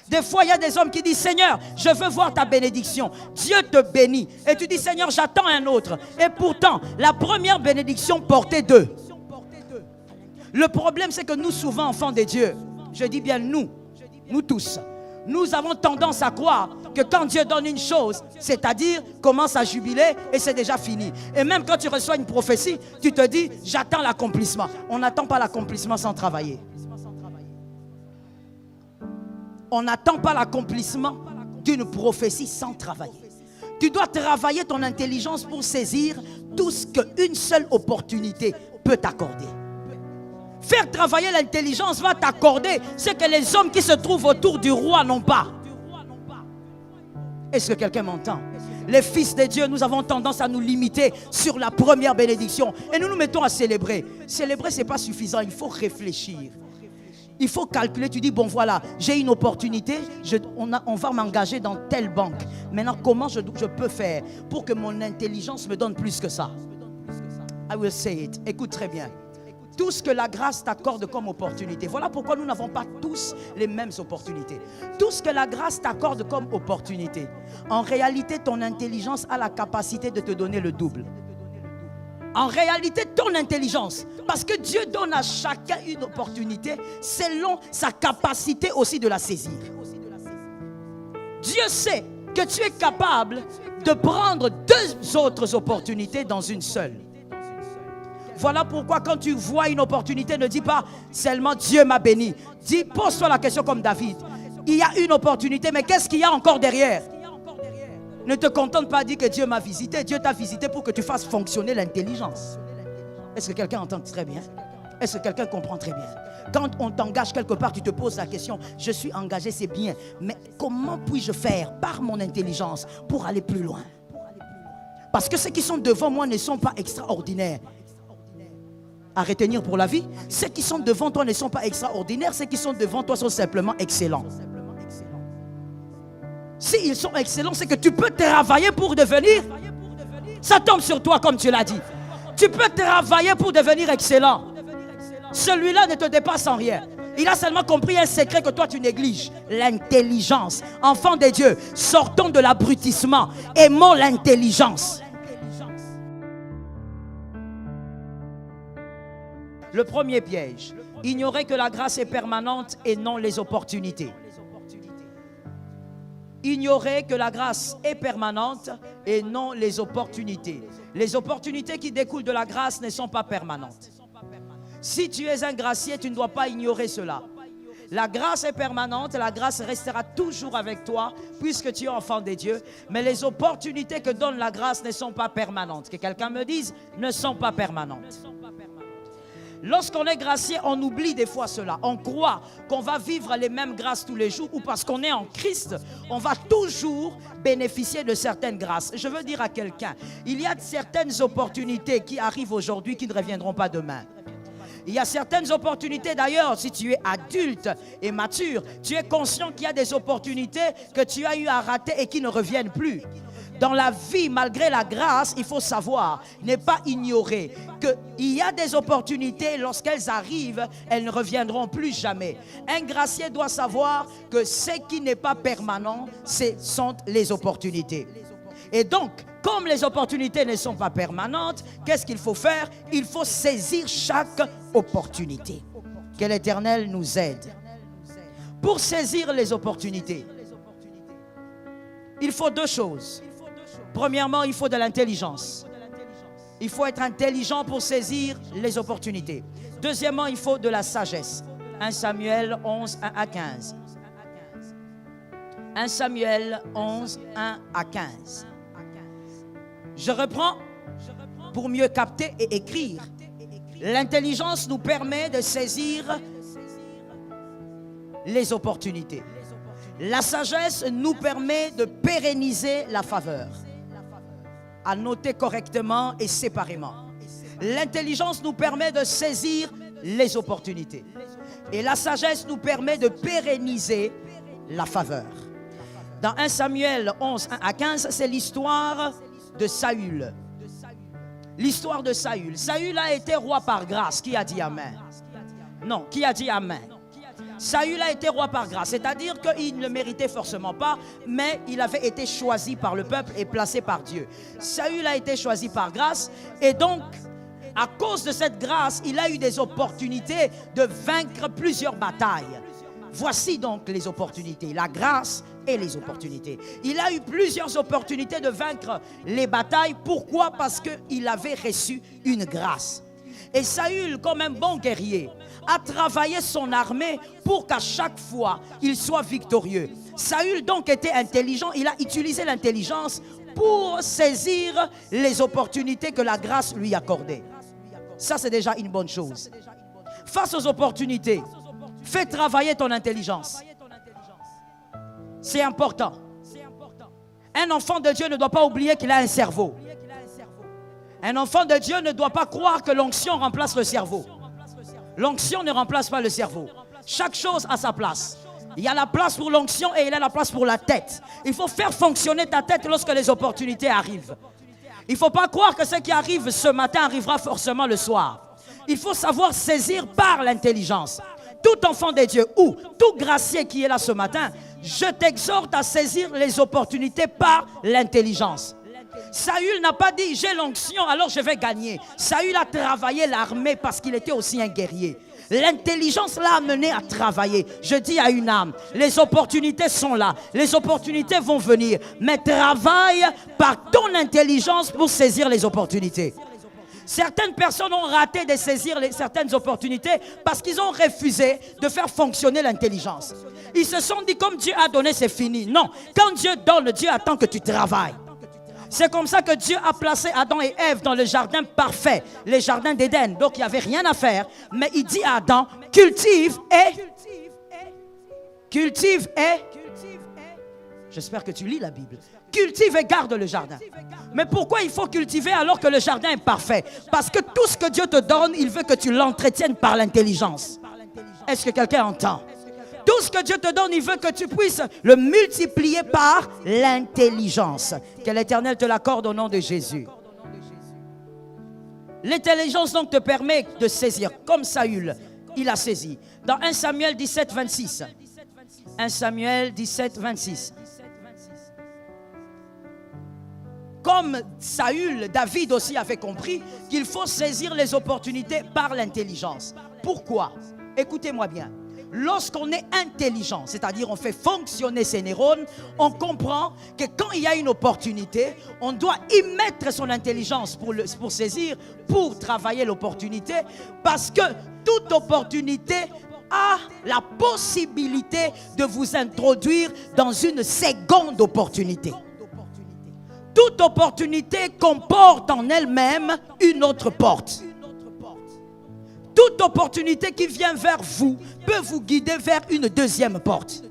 Des fois, il y a des hommes qui disent, Seigneur, je veux voir ta bénédiction. Dieu te bénit. Et tu dis, Seigneur, j'attends un autre. Et pourtant, la première bénédiction portait deux. Le problème, c'est que nous, souvent, enfants de Dieu, je dis bien nous tous, nous avons tendance à croire que quand Dieu donne une chose, c'est-à-dire commence à jubiler et c'est déjà fini. Et même quand tu reçois une prophétie, tu te dis, j'attends l'accomplissement. On n'attend pas l'accomplissement sans travailler. On n'attend pas l'accomplissement d'une prophétie sans travailler. Tu dois travailler ton intelligence pour saisir tout ce qu'une seule opportunité peut t'accorder. Faire travailler l'intelligence va t'accorder ce que les hommes qui se trouvent autour du roi n'ont pas. Est-ce que quelqu'un m'entend? Les fils de Dieu, nous avons tendance à nous limiter sur la première bénédiction. Et nous nous mettons à célébrer. Célébrer, ce n'est pas suffisant, il faut réfléchir. Il faut calculer, tu dis, bon voilà, j'ai une opportunité, on va m'engager dans telle banque. Maintenant, comment je peux faire pour que mon intelligence me donne plus que ça? I will say it. Écoute très bien. Tout ce que la grâce t'accorde comme opportunité. Voilà pourquoi nous n'avons pas tous les mêmes opportunités. Tout ce que la grâce t'accorde comme opportunité, en réalité, ton intelligence a la capacité de te donner le double. En réalité, ton intelligence, parce que Dieu donne à chacun une opportunité selon sa capacité aussi de la saisir. Dieu sait que tu es capable de prendre deux autres opportunités dans une seule. Voilà pourquoi quand tu vois une opportunité, ne dis pas seulement Dieu m'a béni. Dis, pose-toi la question comme David. Il y a une opportunité, mais qu'est-ce qu'il y a encore derrière? Ne te contente pas de dire que Dieu m'a visité. Dieu t'a visité pour que tu fasses fonctionner l'intelligence. Est-ce que quelqu'un entend très bien? Est-ce que quelqu'un comprend très bien? Quand on t'engage quelque part, tu te poses la question, je suis engagé, c'est bien, mais comment puis-je faire par mon intelligence pour aller plus loin? Parce que ceux qui sont devant moi ne sont pas extraordinaires à retenir pour la vie. Ceux qui sont devant toi ne sont pas extraordinaires, ceux qui sont devant toi sont simplement excellents. S'ils sont excellents, c'est que tu peux travailler pour devenir. Ça tombe sur toi comme tu l'as dit. Tu peux travailler pour devenir excellent. Celui-là ne te dépasse en rien. Il a seulement compris un secret que toi tu négliges. L'intelligence. Enfants de Dieu, sortons de l'abrutissement. Aimons l'intelligence. Le premier piège. Ignorer que la grâce est permanente et non les opportunités. Ignorer que la grâce est permanente et non les opportunités. Les opportunités qui découlent de la grâce ne sont pas permanentes. Si tu es un gracier, tu ne dois pas ignorer cela. La grâce est permanente, la grâce restera toujours avec toi puisque tu es enfant de Dieu. Mais les opportunités que donne la grâce ne sont pas permanentes. Que quelqu'un me dise, ne sont pas permanentes. Lorsqu'on est gracié, on oublie des fois cela. On croit qu'on va vivre les mêmes grâces tous les jours ou parce qu'on est en Christ, on va toujours bénéficier de certaines grâces. Je veux dire à quelqu'un, il y a certaines opportunités qui arrivent aujourd'hui qui ne reviendront pas demain. Il y a certaines opportunités d'ailleurs, si tu es adulte et mature, tu es conscient qu'il y a des opportunités que tu as eu à rater et qui ne reviennent plus. Dans la vie, malgré la grâce, il faut savoir, ne pas ignorer qu'il y a des opportunités, lorsqu'elles arrivent, elles ne reviendront plus jamais. Un gracier doit savoir que ce qui n'est pas permanent, ce sont les opportunités. Et donc, comme les opportunités ne sont pas permanentes, qu'est-ce qu'il faut faire? Il faut saisir chaque opportunité. Que l'Éternel nous aide. Pour saisir les opportunités, il faut deux choses. Premièrement, il faut de l'intelligence. Il faut être intelligent pour saisir les opportunités. Deuxièmement, il faut de la sagesse. 1 Samuel 11, 1 à 15. 1 Samuel 11, 1 à 15. Je reprends pour mieux capter et écrire. L'intelligence nous permet de saisir les opportunités. La sagesse nous permet de pérenniser la faveur. À noter correctement et séparément. L'intelligence nous permet de saisir les opportunités. Et la sagesse nous permet de pérenniser la faveur. Dans 1 Samuel 11, 1 à 15, c'est l'histoire de Saül. L'histoire de Saül. Saül a été roi par grâce. Qui a dit Amen? Non, qui a dit Amen? Saül a été roi par grâce, c'est-à-dire qu'il ne le méritait forcément pas, mais il avait été choisi par le peuple et placé par Dieu. Saül a été choisi par grâce et donc, à cause de cette grâce, il a eu des opportunités de vaincre plusieurs batailles. Voici donc les opportunités, la grâce et les opportunités. Il a eu plusieurs opportunités de vaincre les batailles. Pourquoi? Parce qu'il avait reçu une grâce. Et Saül, comme un bon guerrier, a travaillé son armée pour qu'à chaque fois, il soit victorieux. Saül donc était intelligent, il a utilisé l'intelligence pour saisir les opportunités que la grâce lui accordait. Ça, c'est déjà une bonne chose. Face aux opportunités, fais travailler ton intelligence. C'est important. Un enfant de Dieu ne doit pas oublier qu'il a un cerveau. Un enfant de Dieu ne doit pas croire que l'onction remplace le cerveau. L'onction ne remplace pas le cerveau. Chaque chose a sa place. Il y a la place pour l'onction et il y a la place pour la tête. Il faut faire fonctionner ta tête lorsque les opportunités arrivent. Il ne faut pas croire que ce qui arrive ce matin arrivera forcément le soir. Il faut savoir saisir par l'intelligence. Tout enfant de Dieu ou tout gracié qui est là ce matin, je t'exhorte à saisir les opportunités par l'intelligence. Saül n'a pas dit j'ai l'onction alors je vais gagner. Saül a travaillé l'armée parce qu'il était aussi un guerrier. L'intelligence l'a amené à travailler. Je dis à une âme, les opportunités sont là, les opportunités vont venir, mais travaille par ton intelligence pour saisir les opportunités. Certaines personnes ont raté de saisir certaines opportunités parce qu'ils ont refusé de faire fonctionner l'intelligence. Ils se sont dit comme Dieu a donné, c'est fini. Non, quand Dieu donne, Dieu attend que tu travailles. C'est comme ça que Dieu a placé Adam et Ève dans le jardin parfait, le jardin d'Éden. Donc il n'y avait rien à faire. Mais il dit à Adam, cultive et... J'espère que tu lis la Bible. Cultive et garde le jardin. Mais pourquoi il faut cultiver alors que le jardin est parfait? Parce que tout ce que Dieu te donne, il veut que tu l'entretiennes par l'intelligence. Est-ce que quelqu'un entend? Tout ce que Dieu te donne, il veut que tu puisses le multiplier par l'intelligence. Que l'Éternel te l'accorde au nom de Jésus. L'intelligence donc te permet de saisir, comme Saül, il a saisi. Dans 1 Samuel 17, 26. 1 Samuel 17, 26. Comme Saül, David aussi avait compris qu'il faut saisir les opportunités par l'intelligence. Pourquoi? Écoutez-moi bien. Lorsqu'on est intelligent, c'est-à-dire on fait fonctionner ses neurones, on comprend que quand il y a une opportunité, on doit y mettre son intelligence pour saisir, pour travailler l'opportunité, parce que toute opportunité a la possibilité de vous introduire dans une seconde opportunité. Toute opportunité comporte en elle-même une autre porte. Toute opportunité qui vient vers vous peut vous guider vers une deuxième porte.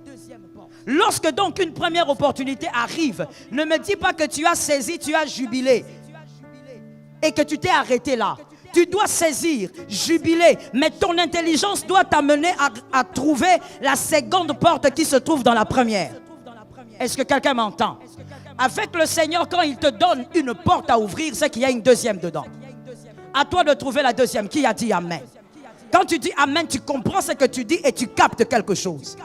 Lorsque donc une première opportunité arrive, ne me dis pas que tu as saisi, tu as jubilé et que tu t'es arrêté là. Tu dois saisir, jubiler, mais ton intelligence doit t'amener à trouver la seconde porte qui se trouve dans la première. Est-ce que quelqu'un m'entend? Avec le Seigneur, quand il te donne une porte à ouvrir, c'est qu'il y a une deuxième dedans. À toi de trouver la deuxième. Qui a dit Amen? Quand tu dis Amen, tu comprends ce que tu dis et tu captes quelque chose.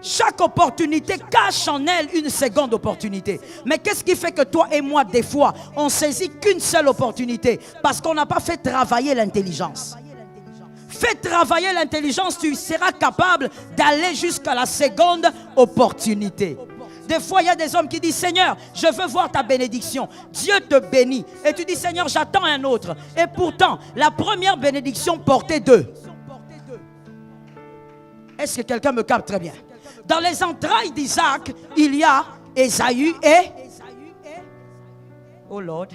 Chaque opportunité cache en elle une seconde opportunité. Mais qu'est-ce qui fait que toi et moi, des fois, on saisit qu'une seule opportunité? Parce qu'on n'a pas fait travailler l'intelligence. Fais travailler l'intelligence, tu seras capable d'aller jusqu'à la seconde opportunité. Des fois, il y a des hommes qui disent, Seigneur, je veux voir ta bénédiction. Dieu te bénit. Et tu dis, Seigneur, j'attends un autre. Et pourtant, la première bénédiction portait deux. Est-ce que quelqu'un me capte très bien? Dans les entrailles d'Isaac, il y a Ésaü et... Oh Lord.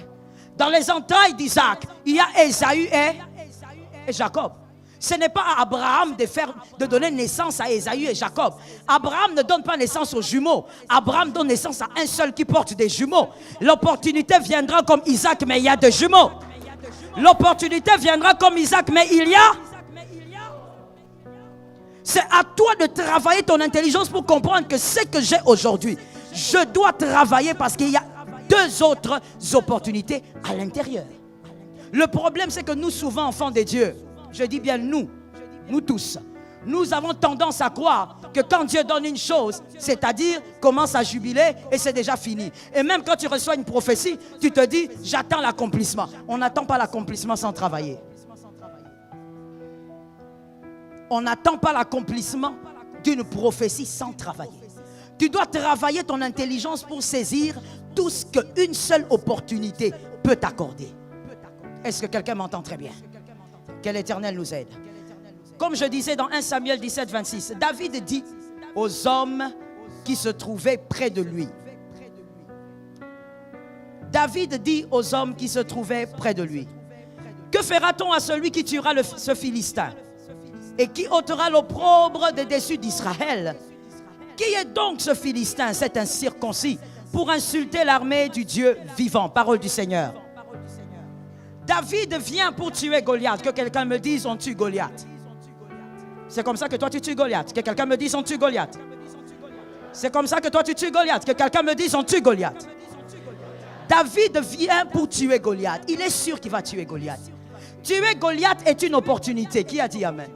Dans les entrailles d'Isaac, il y a Ésaü et Jacob. Ce n'est pas à Abraham de donner naissance à Ésaü et Jacob. Abraham ne donne pas naissance aux jumeaux. Abraham donne naissance à un seul qui porte des jumeaux. L'opportunité viendra comme Isaac, mais il y a des jumeaux. L'opportunité viendra comme Isaac, mais il y a... C'est à toi de travailler ton intelligence pour comprendre que ce que j'ai aujourd'hui, je dois travailler parce qu'il y a deux autres opportunités à l'intérieur. Le problème, c'est que nous, souvent, enfants de Dieu, je dis bien nous tous, Nous avons tendance à croire que quand Dieu donne une chose, c'est-à-dire commence à jubiler et c'est déjà fini. Et même quand tu reçois une prophétie, tu te dis, j'attends l'accomplissement. On n'attend pas l'accomplissement sans travailler. On n'attend pas l'accomplissement d'une prophétie sans travailler. Tu dois travailler ton intelligence pour saisir tout ce qu'une seule opportunité peut t'accorder. Est-ce que quelqu'un m'entend très bien? Que l'Éternel nous aide. Comme je disais dans 1 Samuel 17, 26, David dit aux hommes qui se trouvaient près de lui. David dit aux hommes qui se trouvaient près de lui, que fera-t-on à celui qui tuera ce Philistin et qui ôtera l'opprobre des dessus d'Israël? Qui est donc ce Philistin, cet incirconcis, pour insulter l'armée du Dieu vivant? Parole du Seigneur. David vient pour tuer Goliath. Que quelqu'un me dise, on tue Goliath. C'est comme ça que toi tu tues Goliath. Que quelqu'un me dise, on tue Goliath. C'est comme ça que toi tu tues Goliath. Que quelqu'un me dise, on tue Goliath. David vient pour tuer Goliath. Il est sûr qu'il va tuer Goliath. Tuer Goliath est une opportunité. Qui a dit amen?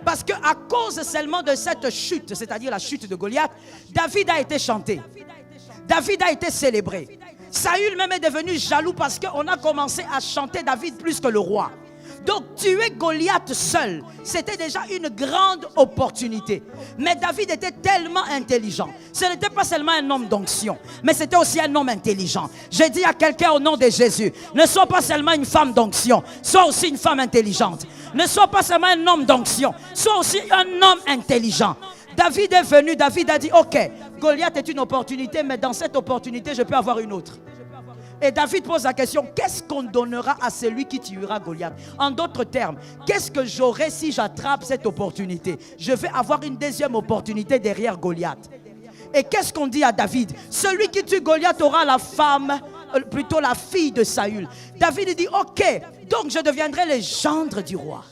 Parce qu'à cause seulement de cette chute, c'est-à-dire la chute de Goliath, David a été chanté. David a été célébré. Saül même est devenu jaloux parce qu'on a commencé à chanter David plus que le roi. Donc tuer Goliath seul, c'était déjà une grande opportunité. Mais David était tellement intelligent. Ce n'était pas seulement un homme d'onction, mais c'était aussi un homme intelligent. J'ai dit à quelqu'un au nom de Jésus, ne sois pas seulement une femme d'onction, sois aussi une femme intelligente. Ne sois pas seulement un homme d'onction, sois aussi un homme intelligent. David est venu, David a dit, ok, Goliath est une opportunité, mais dans cette opportunité, je peux avoir une autre. Et David pose la question, qu'est-ce qu'on donnera à celui qui tuera Goliath? En d'autres termes, qu'est-ce que j'aurai si j'attrape cette opportunité? Je vais avoir une deuxième opportunité derrière Goliath. Et qu'est-ce qu'on dit à David? Celui qui tue Goliath aura la femme, plutôt la fille de Saül. David dit, ok, donc je deviendrai le gendre du roi.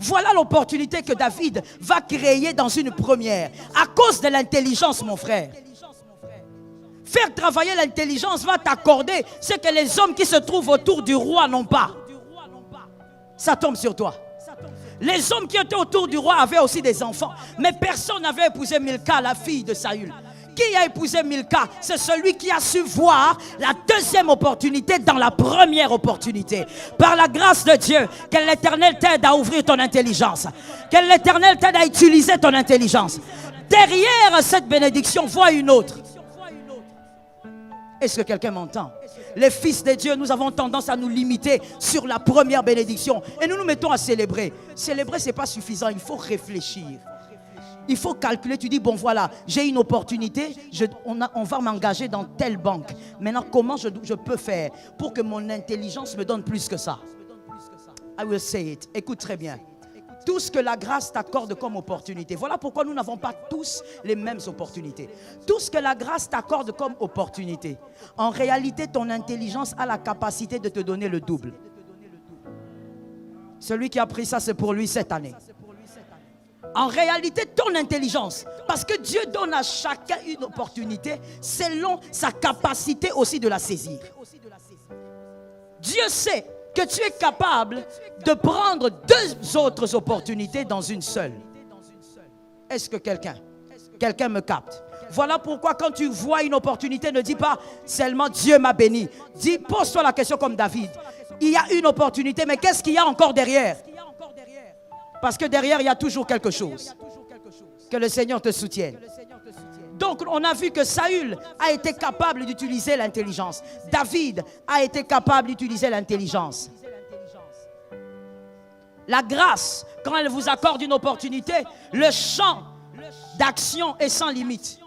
Voilà l'opportunité que David va créer dans une première. À cause de l'intelligence, mon frère. Faire travailler l'intelligence va t'accorder ce que les hommes qui se trouvent autour du roi n'ont pas. Ça tombe sur toi. Les hommes qui étaient autour du roi avaient aussi des enfants. Mais personne n'avait épousé Milka, la fille de Saül. Qui a épousé Milka? C'est celui qui a su voir la deuxième opportunité dans la première opportunité. Par la grâce de Dieu, que l'Éternel t'aide à ouvrir ton intelligence. Que l'Éternel t'aide à utiliser ton intelligence. Derrière cette bénédiction, vois une autre. Est-ce que quelqu'un m'entend? Les fils de Dieu, nous avons tendance à nous limiter sur la première bénédiction. Et nous nous mettons à célébrer. Célébrer, ce n'est pas suffisant. Il faut réfléchir. Il faut calculer. Tu dis, bon voilà, j'ai une opportunité. On va m'engager dans telle banque. Maintenant, comment je peux faire pour que mon intelligence me donne plus que ça? I will say it. Écoute très bien. Tout ce que la grâce t'accorde comme opportunité. Voilà pourquoi nous n'avons pas tous les mêmes opportunités. Tout ce que la grâce t'accorde comme opportunité. En réalité, ton intelligence a la capacité de te donner le double. Celui qui a pris ça, c'est pour lui cette année. En réalité, ton intelligence, parce que Dieu donne à chacun une opportunité selon sa capacité aussi de la saisir. Dieu sait que tu es capable de prendre deux autres opportunités dans une seule. Est-ce que quelqu'un me capte? Voilà pourquoi quand tu vois une opportunité, ne dis pas seulement Dieu m'a béni. Dis, pose-toi la question comme David. Il y a une opportunité, mais qu'est-ce qu'il y a encore derrière? Parce que derrière, il y a toujours quelque chose. Que le Seigneur te soutienne. Donc, on a vu que Saül a été capable d'utiliser l'intelligence. David a été capable d'utiliser l'intelligence. La grâce, quand elle vous accorde une opportunité, le champ d'action est sans limite.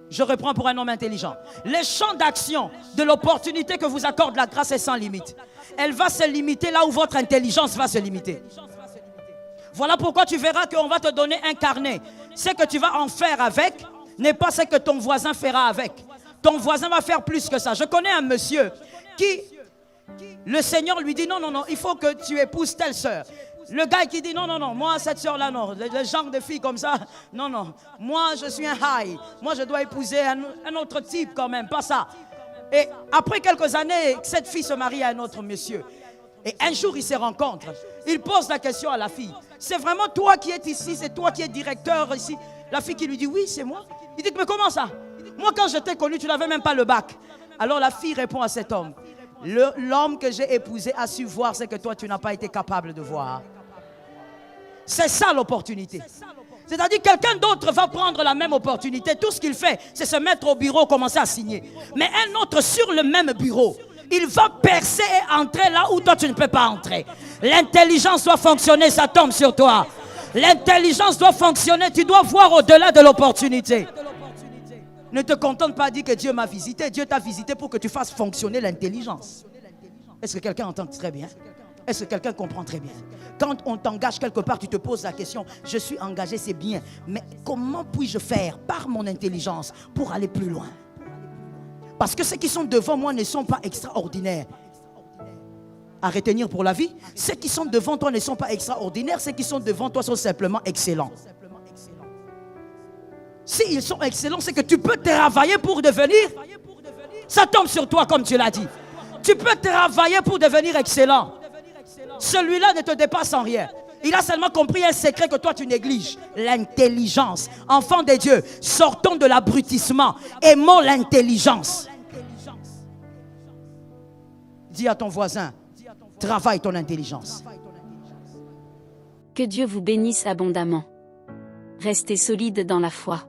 Je reprends pour un homme intelligent. Le champ d'action de l'opportunité que vous accorde la grâce est sans limite. Elle va se limiter là où votre intelligence va se limiter. Voilà pourquoi tu verras qu'on va te donner un carnet. Ce que tu vas en faire avec n'est pas ce que ton voisin fera avec. Ton voisin va faire plus que ça. Je connais un monsieur qui, le Seigneur lui dit, non, non, non, il faut que tu épouses telle sœur. Le gars qui dit, non, non, non, moi, cette sœur-là, non. Le genre de fille comme ça, non, non. Moi, je suis un high. Moi, je dois épouser un autre type quand même, pas ça. Et après quelques années, cette fille se marie à un autre monsieur. Et un jour, ils se rencontrent. Il pose la question à la fille. C'est vraiment toi qui es ici? C'est toi qui es directeur ici? La fille qui lui dit, oui, c'est moi. Il dit, mais comment ça? Moi, quand je t'ai connu, tu n'avais même pas le bac. Alors la fille répond à cet homme. L'homme que j'ai épousé a su voir ce que toi, tu n'as pas été capable de voir. C'est ça l'opportunité. C'est-à-dire quelqu'un d'autre va prendre la même opportunité. Tout ce qu'il fait, c'est se mettre au bureau, commencer à signer. Mais un autre sur le même bureau, il va percer et entrer là où toi tu ne peux pas entrer. L'intelligence doit fonctionner, ça tombe sur toi. L'intelligence doit fonctionner, tu dois voir au-delà de l'opportunité. Ne te contente pas de dire que Dieu m'a visité. Dieu t'a visité pour que tu fasses fonctionner l'intelligence. Est-ce que quelqu'un entend très bien? Est-ce que quelqu'un comprend très bien? Quand on t'engage quelque part, tu te poses la question, je suis engagé, c'est bien, mais comment puis-je faire par mon intelligence pour aller plus loin? Parce que ceux qui sont devant moi ne sont pas extraordinaires à retenir pour la vie. Ceux qui sont devant toi ne sont pas extraordinaires, ceux qui sont devant toi sont simplement excellents. S'ils sont excellents, c'est que tu peux travailler pour devenir. Ça tombe sur toi comme tu l'as dit. Tu peux travailler pour devenir excellent. Celui-là ne te dépasse en rien. Il a seulement compris un secret que toi tu négliges. L'intelligence. Enfants de Dieu, sortons de l'abrutissement. Aimons l'intelligence. Dis à ton voisin, travaille ton intelligence. Que Dieu vous bénisse abondamment. Restez solide dans la foi.